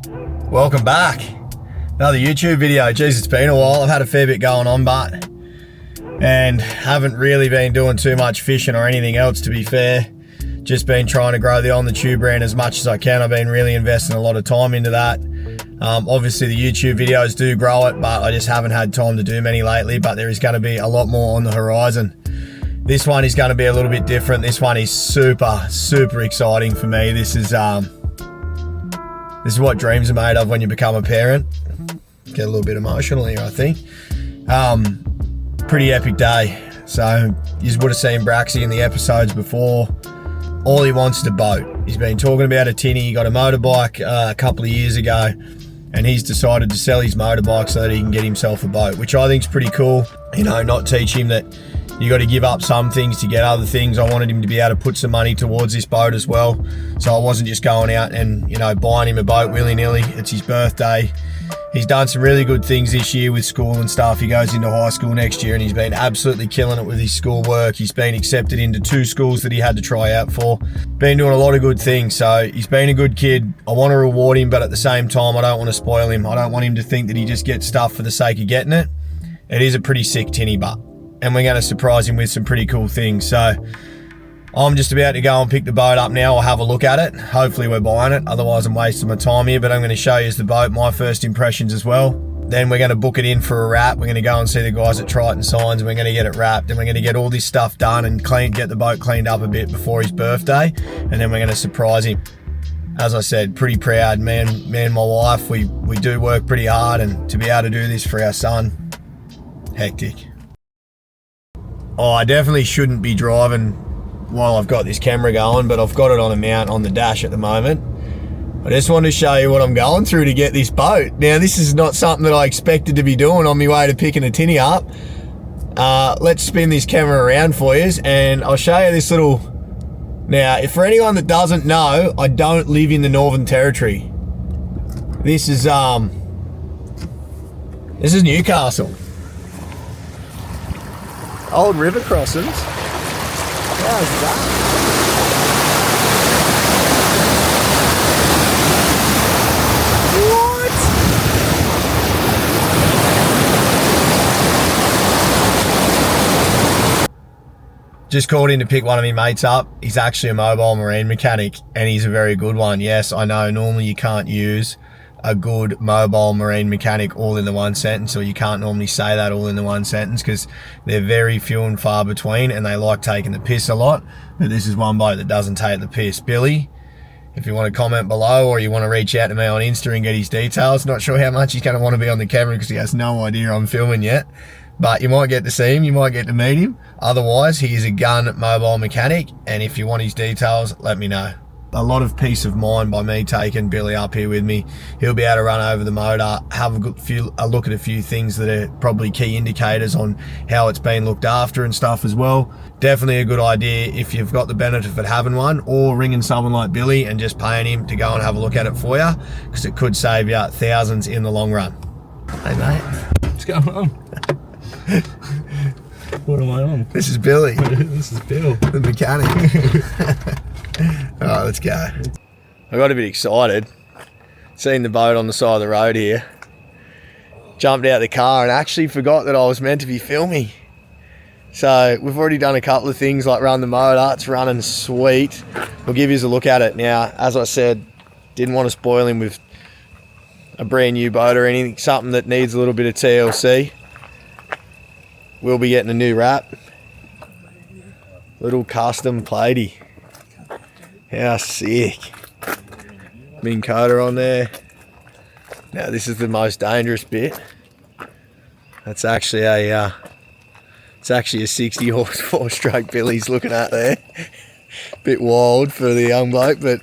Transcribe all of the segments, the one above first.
Welcome back. Another YouTube video. Jeez, it's been a while. I've had a fair bit going on, and haven't really been doing too much fishing or anything else, to be fair. Just been trying to grow the On The Tube brand as much as I can. I've been really investing a lot of time into that. Obviously the YouTube videos do grow it, but I just haven't had time to do many lately, but there is going to be a lot more on the horizon. This one is going to be a little bit different. This one is super exciting for me. This is what dreams are made of when you become a parent. Get a little bit emotional here, I think. Pretty epic day. So you would have seen Braxy in the episodes before. All he wants is a boat. He's been talking about a tinny. He got a motorbike a couple of years ago, and he's decided to sell his motorbike so that he can get himself a boat, which I think is pretty cool. You know, not teach him that you got to give up some things to get other things. I wanted him to be able to put some money towards this boat as well. So I wasn't just going out and, you know, buying him a boat willy-nilly. It's his birthday. He's done some really good things this year with school and stuff. He goes into high school next year and he's been absolutely killing it with his schoolwork. He's been accepted into 2 schools that he had to try out for. Been doing a lot of good things. So he's been a good kid. I want to reward him, but at the same time, I don't want to spoil him. I don't want him to think that he just gets stuff for the sake of getting it. It is a pretty sick tinny butt, and we're going to surprise him with some pretty cool things. So I'm just about to go and pick the boat up now or have a look at it. Hopefully we're buying it, otherwise I'm wasting my time here, but I'm going to show you the boat, my first impressions as well. Then we're going to book it in for a wrap. We're going to go and see the guys at Triton Signs, and we're going to get it wrapped, and we're going to get all this stuff done and get the boat cleaned up a bit before his birthday, and then we're going to surprise him. As I said, pretty proud, man and my wife, we do work pretty hard, and to be able to do this for our son, hectic. Oh, I definitely shouldn't be driving while I've got this camera going, but I've got it on a mount on the dash at the moment. I just wanted to show you what I'm going through to get this boat. Now, this is not something that I expected to be doing on my way to picking a tinny up. Let's spin this camera around for you, and I'll show you this little... Now, if for anyone that doesn't know, I don't live in the Northern Territory. This is Newcastle. Old river crossings. How's that? What? Just called in to pick one of my mates up. He's actually a mobile marine mechanic, and he's a very good one. Yes, I know normally you can't use a good mobile marine mechanic all in the one sentence, or you can't normally say that all in the one sentence because they're very few and far between, and they like taking the piss a lot. But this is one bloke that doesn't take the piss. Billy, if you want to comment below, or you want to reach out to me on Insta and get his details. Not sure how much he's going to want to be on the camera because he has no idea I'm filming yet, but you might get to see him, you might get to meet him. Otherwise, he is a gun mobile mechanic, and if you want his details, let me know. A lot of peace of mind by me taking Billy up here with me. He'll be able to run over the motor, have a look at a few things that are probably key indicators on how it's been looked after and stuff as well. Definitely a good idea if you've got the benefit of having one, or ringing someone like Billy and just paying him to go and have a look at it for you, because it could save you thousands in the long run. Hey mate. What's going on? What am I on? This is Billy. This is Bill, the mechanic. All right, let's go. I got a bit excited, seen the boat on the side of the road here, jumped out of the car and actually forgot that I was meant to be filming. So we've already done a couple of things like run the motor. It's running sweet. We'll give you a look at it. Now, as I said, didn't want to spoil him with a brand new boat or anything, something that needs a little bit of TLC. We'll be getting a new wrap. Little custom platey. How sick. Minn Kota on there. Now this is the most dangerous bit. That's actually a it's actually a 60 horsepower stroke Billy's looking at there. Bit wild for the young bloke, but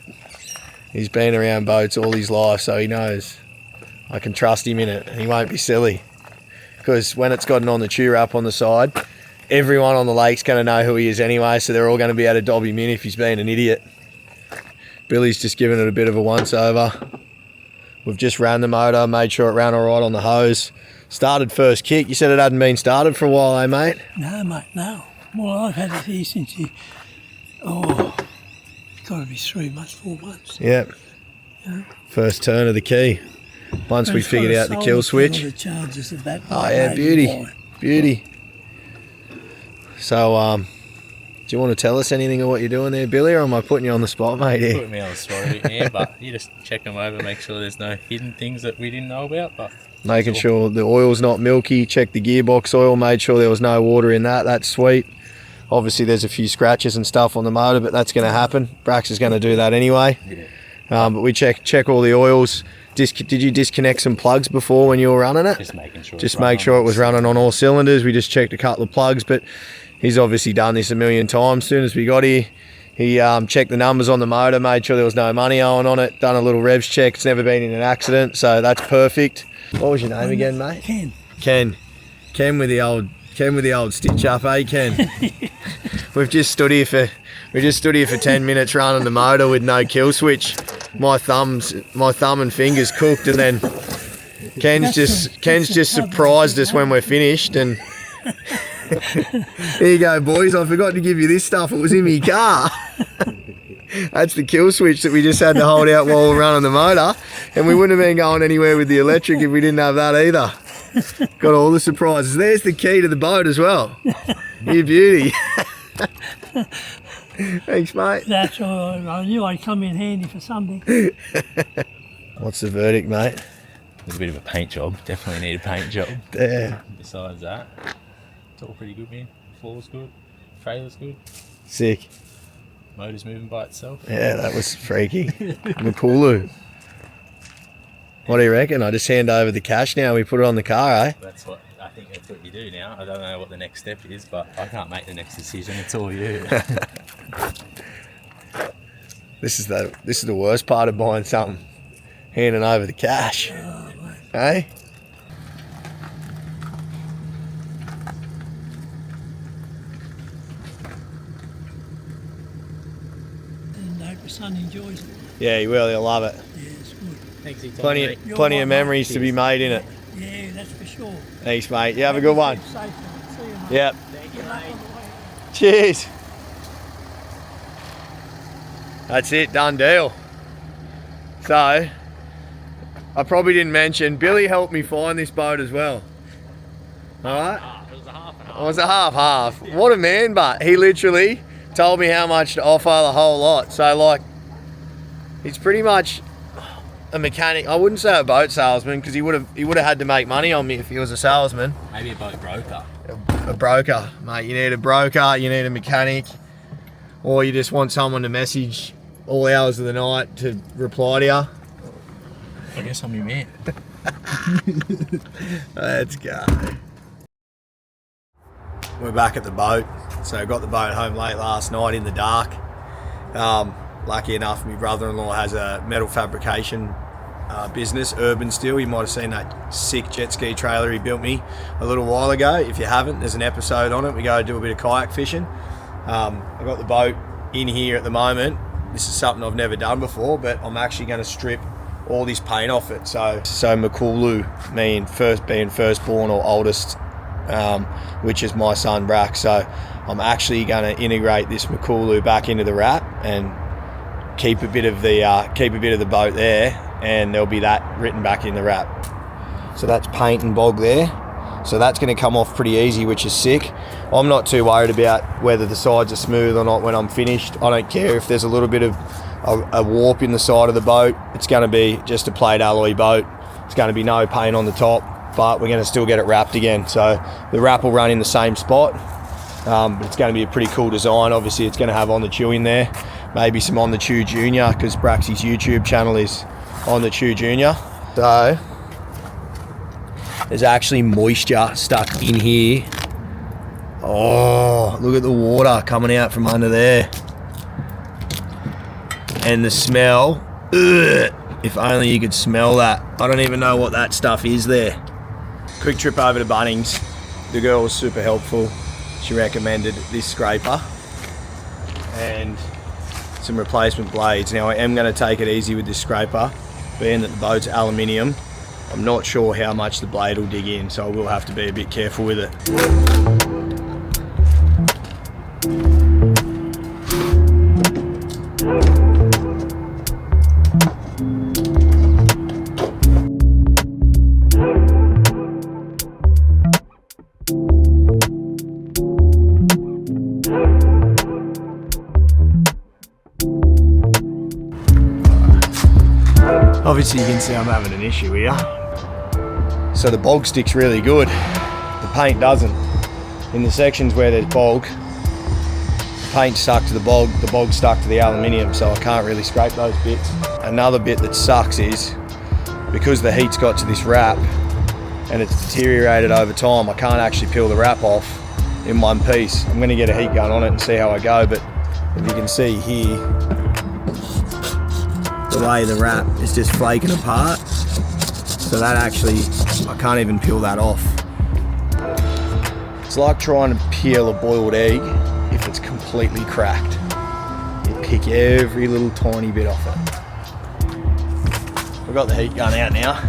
he's been around boats all his life, so he knows I can trust him in it, and he won't be silly. Because when it's got an On The Tube wrap on the side, everyone on the lake's going to know who he is anyway, so they're all going to be able to dob him in if he's being an idiot. Billy's just given it a bit of a once-over. We've just ran the motor, made sure it ran all right on the hose. Started first kick. You said it hadn't been started for a while, eh, mate? No, mate, no. Well, I've had it here since it's got to be 3 months, 4 months. Yep. First turn of the key. Once we figured out the kill switch. Oh yeah, beauty. So, do you want to tell us anything of what you're doing there, Billy, or am I putting you on the spot, mate? You put me on the spot a bit, yeah, but you just check them over, make sure there's no hidden things that we didn't know about. But making sure the oil's not milky, check the gearbox oil, made sure there was no water in that. That's sweet. Obviously, there's a few scratches and stuff on the motor, but that's going to happen. Brax is going to do that anyway. Yeah. But we check all the oils. Did you disconnect some plugs before when you were running it? Just making sure. Just make sure it was running on all cylinders. We just checked a couple of plugs, but he's obviously done this a million times. As soon as we got here, he checked the numbers on the motor, made sure there was no money owing on it, done a little revs check. It's never been in an accident, so that's perfect. What was your name again, mate? Ken. Ken with the old stitch up, eh, Ken? We've just stood here for 10 minutes running the motor with no kill switch. My thumb and fingers cooked, and then Ken's just surprised us when we're finished. And here you go, boys. I forgot to give you this stuff. It was in my car. That's the kill switch that we just had to hold out while we're running the motor, and we wouldn't have been going anywhere with the electric if we didn't have that either. Got all the surprises. There's the key to the boat as well. You beauty. Thanks, mate. That's all right. I knew I'd come in handy for something. What's the verdict, mate? There's a bit of a paint job. Definitely need a paint job. Yeah. Besides that, it's all pretty good, man. Floor's good. Trailer's good. Sick. Motor's moving by itself. Yeah, that was freaky. Makulu. What do you reckon? I just hand over the cash now. We put it on the car, eh? That's what you do now. I don't know what the next step is, but I can't make the next decision. It's all you. This is the worst part of buying something. Handing over the cash. Hey? And I hope your son enjoys it. Yeah, he will. He'll love it. Yeah, it's good. Thanks, Plenty of memories to be made in it. Yeah, that's for sure. Thanks, mate. You have a good one. Safe, mate. See you, mate. Yep. Thank you, mate. Cheers. That's it, done deal. So, I probably didn't mention, Billy helped me find this boat as well. Alright? It was a half and half. It was a half-half. What a man, but he literally told me how much to offer the whole lot. So, like, he's pretty much a mechanic. I wouldn't say a boat salesman, because he would have had to make money on me if he was a salesman. Maybe a boat broker. A broker, mate. You need a broker, you need a mechanic, or you just want someone to message all hours of the night to reply to you. I guess I'm your man. Let's go. We're back at the boat. So I got the boat home late last night in the dark. Lucky enough, my brother-in-law has a metal fabrication business, Urban Steel. You might have seen that sick jet ski trailer he built me a little while ago. If you haven't, there's an episode on it. We go do a bit of kayak fishing. I got the boat in here at the moment. This is something I've never done before, but I'm actually going to strip all this paint off it. So Makulu, being firstborn or oldest, which is my son Brax. So I'm actually going to integrate this Makulu back into the wrap and keep a bit of the boat there, and there'll be that written back in the wrap. So that's paint and bog there. So that's going to come off pretty easy, which is sick. I'm not too worried about whether the sides are smooth or not when I'm finished. I don't care if there's a little bit of a warp in the side of the boat. It's going to be just a plate alloy boat. It's going to be no paint on the top, but we're going to still get it wrapped again. So the wrap will run in the same spot, but it's going to be a pretty cool design. Obviously, it's going to have On The Chew in there, maybe some On The Chew Junior, because Braxy's YouTube channel is On The Chew Junior. So there's actually moisture stuck in here. Oh, look at the water coming out from under there. And the smell, ugh, if only you could smell that. I don't even know what that stuff is there. Quick trip over to Bunnings. The girl was super helpful. She recommended this scraper and some replacement blades. Now I am going to take it easy with this scraper, being that the boat's aluminium. I'm not sure how much the blade will dig in, so I will have to be a bit careful with it. Obviously you can see I'm having an issue here. So the bog stick's really good, the paint doesn't. In the sections where there's bog, the paint stuck to the bog stuck to the aluminium, so I can't really scrape those bits. Another bit that sucks is, because the heat's got to this wrap and it's deteriorated over time, I can't actually peel the wrap off in one piece. I'm gonna get a heat gun on it and see how I go, but if you can see here, the way the wrap is just flaking apart. So that actually, I can't even peel that off. It's like trying to peel a boiled egg if it's completely cracked. You pick every little tiny bit off it. We've got the heat gun out now.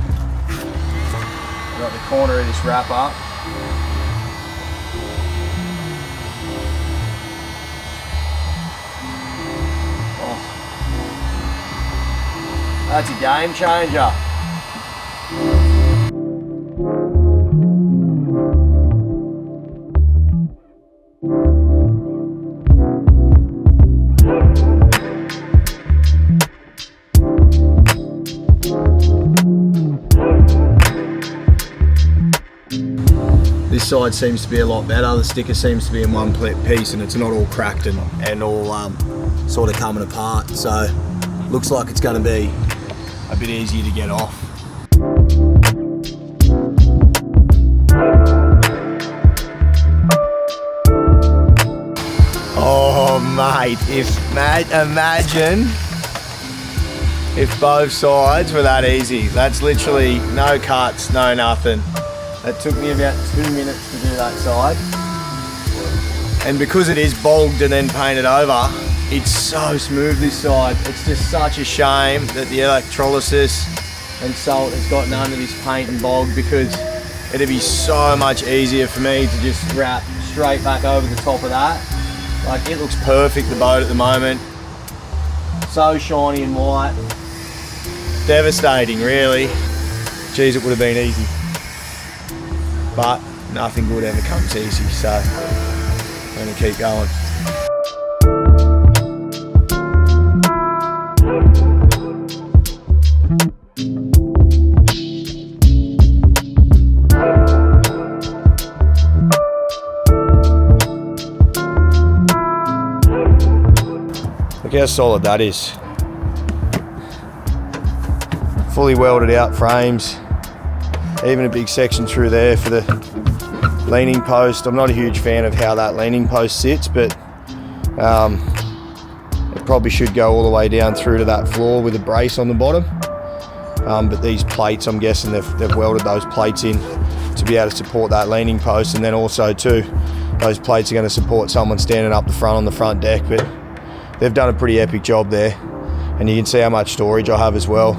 We've got the corner of this wrap up. That's a game changer. This side seems to be a lot better. The sticker seems to be in one piece and it's not all cracked and all sort of coming apart. So looks like it's going to be a bit easier to get off. Oh mate, imagine if both sides were that easy. That's literally no cuts, no nothing. That took me about 2 minutes to do that side. And because it is bogged and then painted over, it's so smooth this side. It's just such a shame that the electrolysis and salt has gotten under this paint and bog, because it'd be so much easier for me to just wrap straight back over the top of that. Like, it looks perfect, the boat at the moment. So shiny and white. Devastating, really. Geez, it would have been easy. But nothing good ever comes easy, so I'm gonna keep going. Look how solid that is. Fully welded out frames. Even a big section through there for the leaning post. I'm not a huge fan of how that leaning post sits, but it probably should go all the way down through to that floor with a brace on the bottom. But these plates, I'm guessing they've welded those plates in to be able to support that leaning post, and then also too, those plates are going to support someone standing up the front on the front deck. But they've done a pretty epic job there, and you can see how much storage I have as well.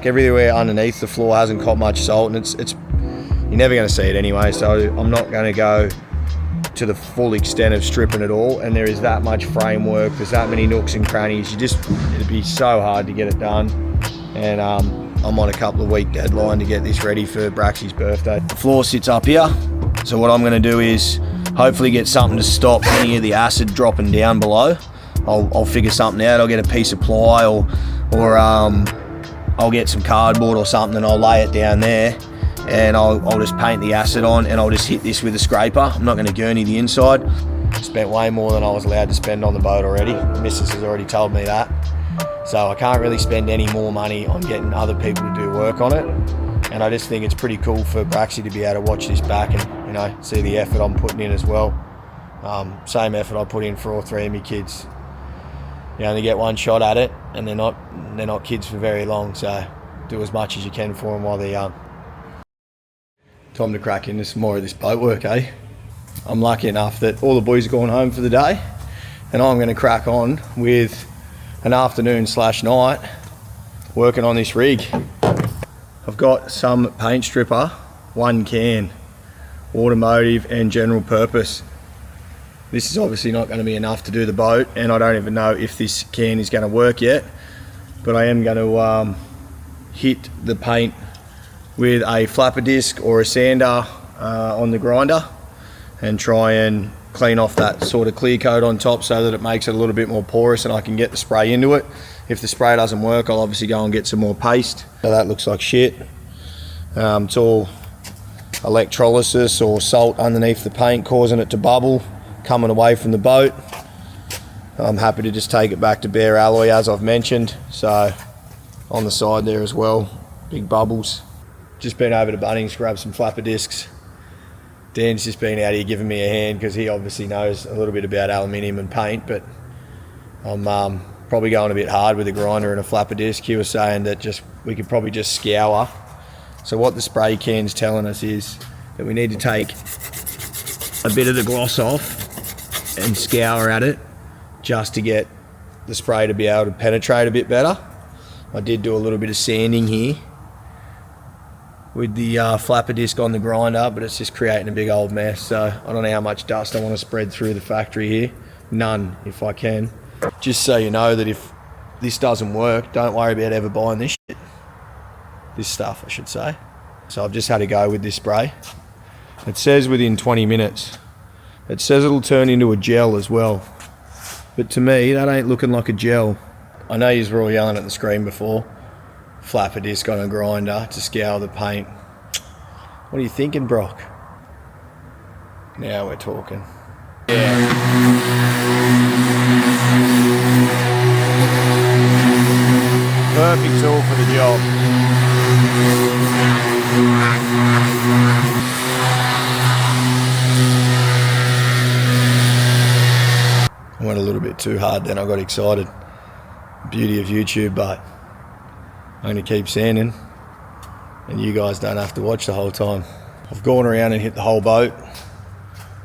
Everywhere underneath the floor hasn't caught much salt, and it's you're never going to see it anyway, so I'm not going to go to the full extent of stripping it all. And there is that much framework, there's that many nooks and crannies, it'd be so hard to get it done. And I'm on a couple of week deadline to get this ready for Braxy's birthday. The floor sits up here, so what I'm going to do is hopefully get something to stop any of the acid dropping down below. I'll figure something out. I'll get a piece of ply or I'll get some cardboard or something and I'll lay it down there, and I'll just paint the acid on, and I'll just hit this with a scraper. I'm not going to gurney the inside. Spent way more than I was allowed to spend on the boat already. The missus has already told me that. So I can't really spend any more money on getting other people to do work on it. And I just think it's pretty cool for Braxy to be able to watch this back and, you know, see the effort I'm putting in as well. Same effort I put in for all three of my kids. You only get one shot at it, and they're not kids for very long, so do as much as you can for them while they're young. Time to crack into some more of this boat work, eh? I'm lucky enough that all the boys are gone home for the day, and I'm going to crack on with an afternoon/night working on this rig. I've got some paint stripper, 1 can, automotive and general purpose. This is obviously not going to be enough to do the boat, and I don't even know if this can is going to work yet, but I am going to hit the paint with a flapper disc or a sander on the grinder and try and clean off that sort of clear coat on top so that it makes it a little bit more porous and I can get the spray into it. If the spray doesn't work, I'll obviously go and get some more paste. So that looks like shit. It's all electrolysis or salt underneath the paint causing it to bubble, coming away from the boat. I'm happy to just take it back to bare alloy as I've mentioned. So on the side there as well, big bubbles. Just been over to Bunnings, grab some flapper discs. Dan's just been out here giving me a hand because he obviously knows a little bit about aluminium and paint, but I'm probably going a bit hard with a grinder and a flapper disc. He was saying that we could probably just scour. So what the spray can's telling us is that we need to take a bit of the gloss off and scour at it just to get the spray to be able to penetrate a bit better. I did do a little bit of sanding here with the flapper disc on the grinder, but it's just creating a big old mess. So I don't know how much dust I want to spread through the factory here. None, if I can. Just so you know that if this doesn't work, don't worry about ever buying this shit. This stuff, I should say. So I've just had to go with this spray. It says within 20 minutes. It says it'll turn into a gel as well. But to me, that ain't looking like a gel. I know you were all yelling at the screen before. Flapper disc on a grinder to scour the paint. What are you thinking, Brock? Now we're talking. Yeah. Perfect tool for the job. I went a little bit too hard then, I got excited. Beauty of YouTube, but I'm going to keep sanding and you guys don't have to watch the whole time. I've gone around and hit the whole boat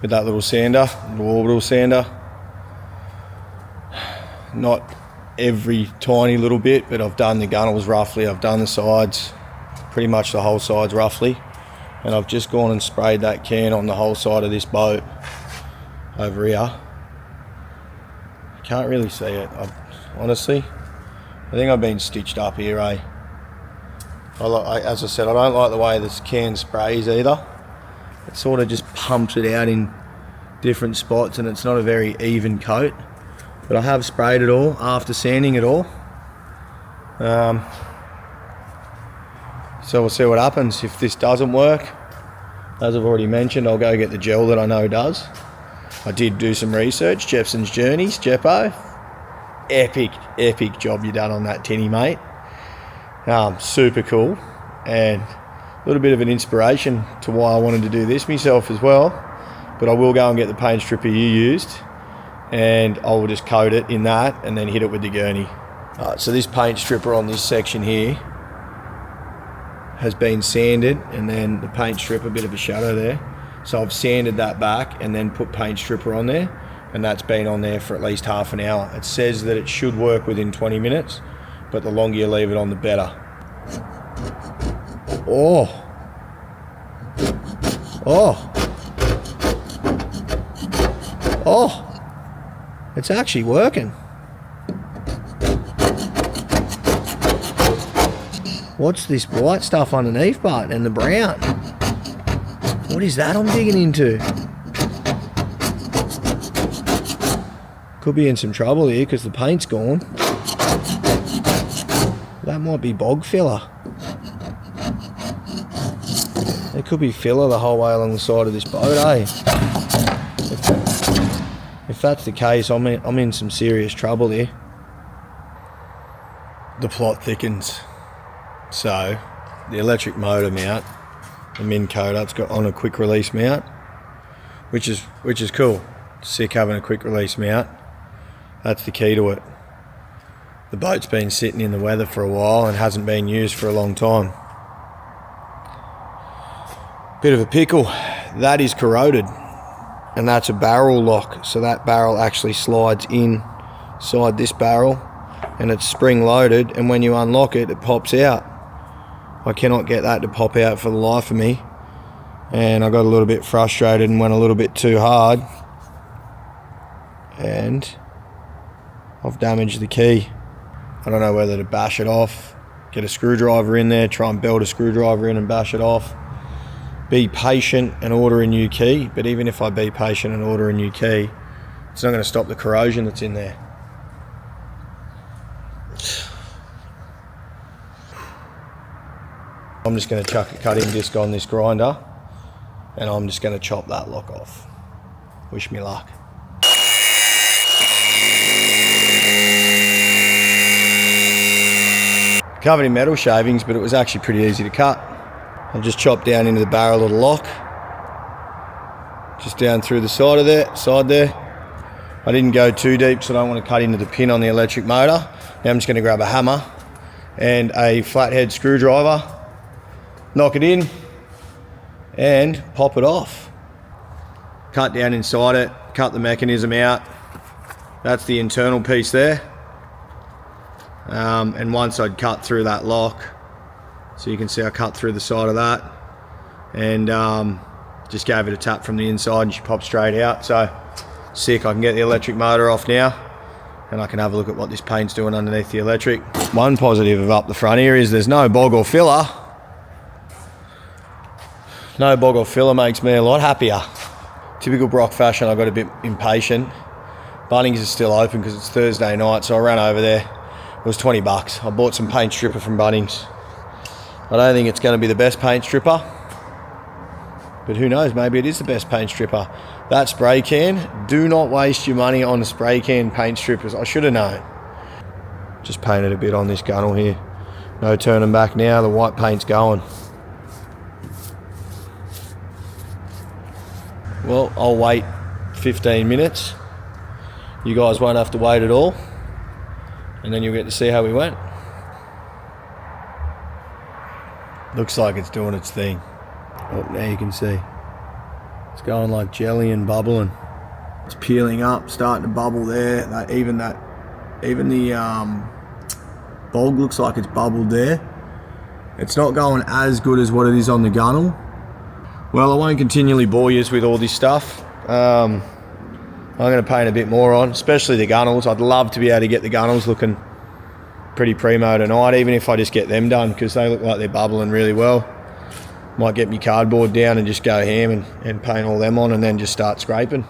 with that little sander, little orbital sander. Not every tiny little bit, but I've done the gunnels roughly, I've done the sides, pretty much the whole sides roughly, and I've just gone and sprayed that can on the whole side of this boat over here. Can't really see it, honestly. I think I've been stitched up here, eh? As I said, I don't like the way this can sprays either. It sort of just pumps it out in different spots and it's not a very even coat. But I have sprayed it all after sanding it all. So we'll see what happens. If this doesn't work, as I've already mentioned, I'll go get the gel that I know does. I did do some research, Jepson's Journeys, Jeppo. Epic job you done on that tinny, mate. Super cool, and a little bit of an inspiration to why I wanted to do this myself as well. But I will go and get the paint stripper you used, and I will just coat it in that and then hit it with the gurney. So this paint stripper on this section here has been sanded, and then the paint strip, a bit of a shadow there. So I've sanded that back and then put paint stripper on there, and that's been on there for at least half an hour. It says that it should work within 20 minutes, but the longer you leave it on, the better. Oh, it's actually working. What's this white stuff underneath, Bart, and the brown? What is that I'm digging into? Could be in some trouble here because the paint's gone. That might be bog filler. There could be filler the whole way along the side of this boat, eh? If that's the case, I'm in some serious trouble here. The plot thickens. So, the electric motor mount, the Minn Koda, it's got on a quick release mount, which is cool. Sick having a quick release mount. That's the key to it. The boat's been sitting in the weather for a while and hasn't been used for a long time. Bit of a pickle. That is corroded, and that's a barrel lock. So that barrel actually slides inside this barrel, and it's spring loaded, and when you unlock it, it pops out. I cannot get that to pop out for the life of me, and I got a little bit frustrated and went a little bit too hard, and I've damaged the key. I don't know whether to bash it off, get a screwdriver in there, try and belt a screwdriver in and bash it off. Be patient and order a new key, but even if I be patient and order a new key, it's not going to stop the corrosion that's in there. I'm just going to chuck a cutting disc on this grinder and I'm just going to chop that lock off. Wish me luck. Covered in metal shavings, but it was actually pretty easy to cut. I've just chopped down into the barrel of the lock, just down through the side there. I didn't go too deep, so I don't want to cut into the pin on the electric motor. Now I'm just going to grab a hammer and a flathead screwdriver, knock it in and pop it off. Cut down inside it, cut the mechanism out. That's the internal piece there. And once I'd cut through that lock, so you can see I cut through the side of that and just gave it a tap from the inside and she popped straight out. So sick, I can get the electric motor off now and I can have a look at what this paint's doing underneath the electric. One positive of up the front here is there's no bog or filler. No bog or filler makes me a lot happier. Typical Brock fashion, I got a bit impatient. Bunnings is still open because it's Thursday night, so I ran over there. It was 20 bucks. I bought some paint stripper from Bunnings. I don't think it's going to be the best paint stripper, but who knows, maybe it is the best paint stripper. That spray can, do not waste your money on spray can paint strippers. I should have known. Just painted a bit on this gunnel here. No turning back now, the white paint's going. Well, I'll wait 15 minutes. You guys won't have to wait at all. And then you'll get to see how we went. Looks like it's doing its thing. Oh, now you can see. It's going like jelly and bubbling. It's peeling up, starting to bubble there. Even the bog looks like it's bubbled there. It's not going as good as what it is on the gunnel. Well, I won't continually bore you with all this stuff. I'm going to paint a bit more on, especially the gunnels. I'd love to be able to get the gunnels looking pretty primo tonight, even if I just get them done, because they look like they're bubbling really well. Might get me cardboard down and just go ham and paint all them on and then just start scraping.